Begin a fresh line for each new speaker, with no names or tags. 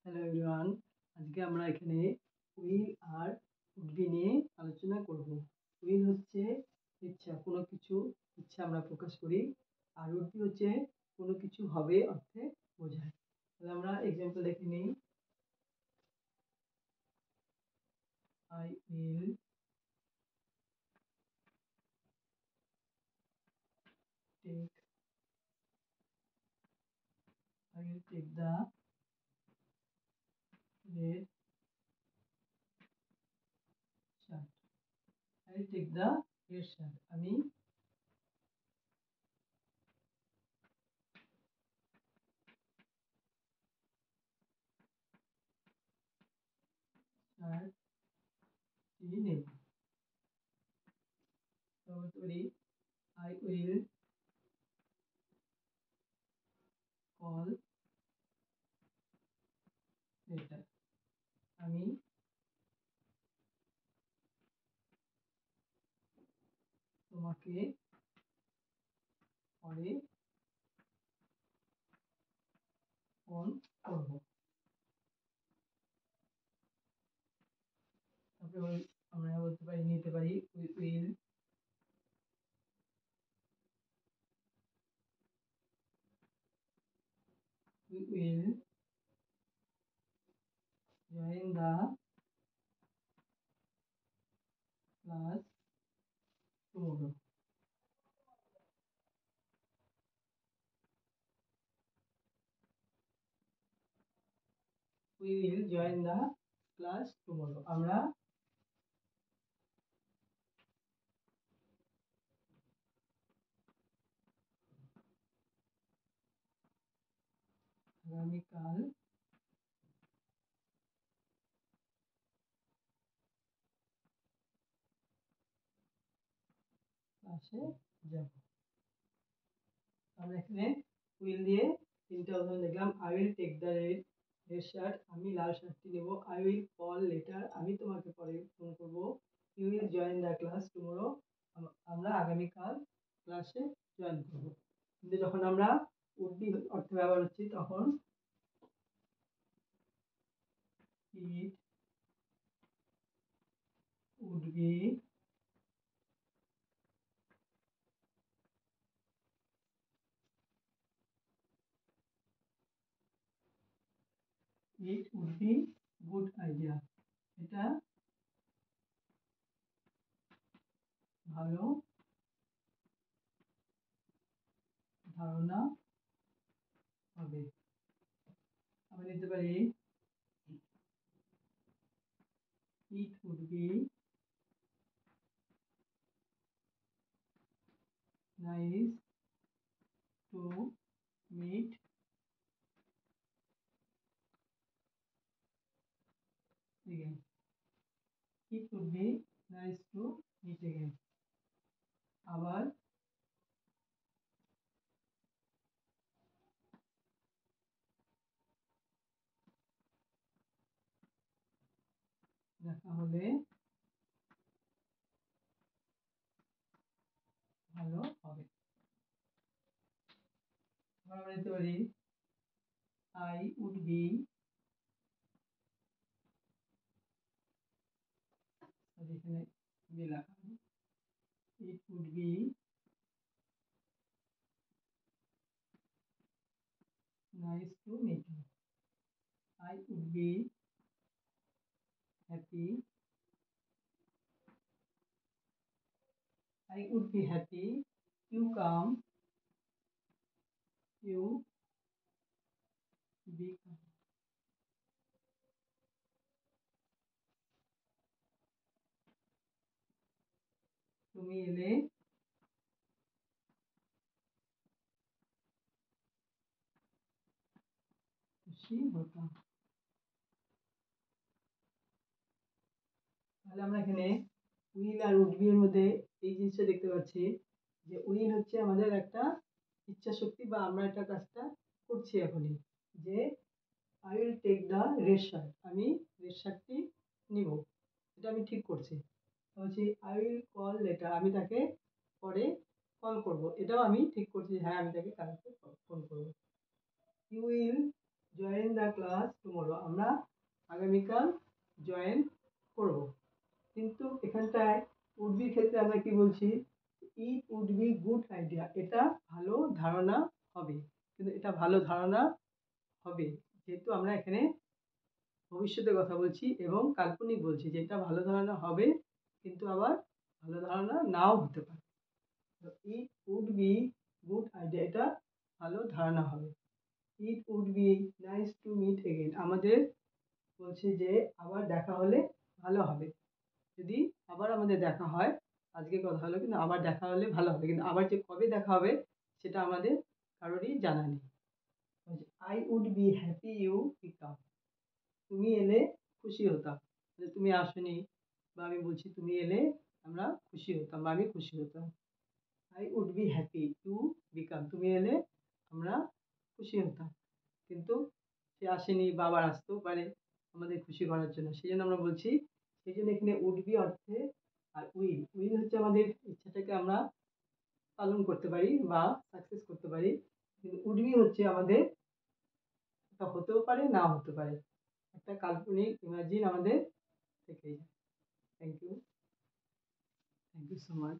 Hello everyone, আজকে আমরা এখানে উইল আর উড বি নিয়ে আলোচনা করব। উইল হচ্ছে ইচ্ছা, কোনো কিছু ইচ্ছা আমরা প্রকাশ করি, আর উড বি হচ্ছে কোনো কিছু হবে অর্থে বোঝায়। তাহলে আমরা এক্সাম্পল দেখে নিই। I will take the red shirt. I will take the red shirt. আমি শার্টটি নেব। বলতে পারি আই উইল কল লেটার। আমি তোমাকে পরে ফোন করব। তারপরে আমরা বলতে পারি, নিতে পারি we will join the class tomorrow. We will join the class tomorrow. আমরা আগামীকাল ক্লাসে যাব। আমরা এখানে উইল দিয়ে তিনটা উদাহরণ দেখলাম। I will take the red shirt, আমি লাল শার্টটি নেব। আই উইল কল লেটার, আমি তোমাকে পরে ফোন করব। You will join the class tomorrow, আমরা আগামীকাল ক্লাসে জয়েন করব। কিন্তু যখন আমরা উড বি অর্থে ব্যবহার হচ্ছি তখন it would be it would be good idea, এটা ভালো ধারণা হবে। আমরা নিতে পারি it would be nice to meet again. It would be nice to meet again. আবার দেখা হলে ভালো হবে। আমরা নিতে পারি I would be এখানে বি লেখা, it would be nice to meet you. I would be happy. I would be happy you come. You be come. তুমি এলে খুশি হতাম। তাহলে আমরা এখানে উইল আর উড বি এর মধ্যে এই জিনিসটা দেখতে পাচ্ছি যে উইল হচ্ছে আমাদের একটা ইচ্ছা শক্তি, বা আমরা একটা কাজটা করছি এখনই, যে I will take the red shirt, আমি রেড শার্টটি নিব, এটা আমি ঠিক করছি। হচ্ছে আই উইল কল লেটার, আমি তাকে পরে কল করব, এটাও আমি ঠিক করছি, হ্যাঁ আমি তাকে কালকে ফোন করব। You will join the class tomorrow, আমরা আগামীকাল জয়েন করব। কিন্তু এখানটায় উড বির ক্ষেত্রে আমরা কি বলছি, it would be good idea, এটা ভালো ধারণা হবে। কিন্তু এটা ভালো ধারণা হবে, যেহেতু আমরা এখানে ভবিষ্যতের কথা বলছি এবং কাল্পনিক বলছি, যে এটা ভালো ধারণা হবে কিন্তু আবার ভালো ধারণা নাও হতে পারে। It would be good idea, এটা ভালো ধারণা হবে। It would be nice to meet again, আমাদের বলছি যে আবার দেখা হলে ভালো হবে। যদি আবার আমাদের দেখা হয়, আজকে কথা হলো কিন্তু আবার দেখা হলে ভালো হবে, কিন্তু আবার যে কবে দেখা হবে সেটা আমাদের কারোরই জানা নেই। I would be happy you pick, তুমি এলে খুশি হতাম, তুমি আসনি বা আমি বলছি তুমি এলে আমরা খুশি হতাম বা আমি খুশি হতাম। I would be happy to become, তুমি এলে আমরা খুশি হতাম, কিন্তু সে আসেনি বা আবার আসতেও পারে আমাদের খুশি করার জন্য, সেই জন্য আমরা বলছি। সেই জন্য এখানে উড বি অর্থে, আর উইল, উইল হচ্ছে আমাদের ইচ্ছাটাকে আমরা পালন করতে পারি বা সাকসেস করতে পারি, কিন্তু উড বি হচ্ছে আমাদের এটা হতেও পারে না হতে পারে, একটা কাল্পনিক ইমাজিন আমাদের থেকেই যায়। Thank you so much.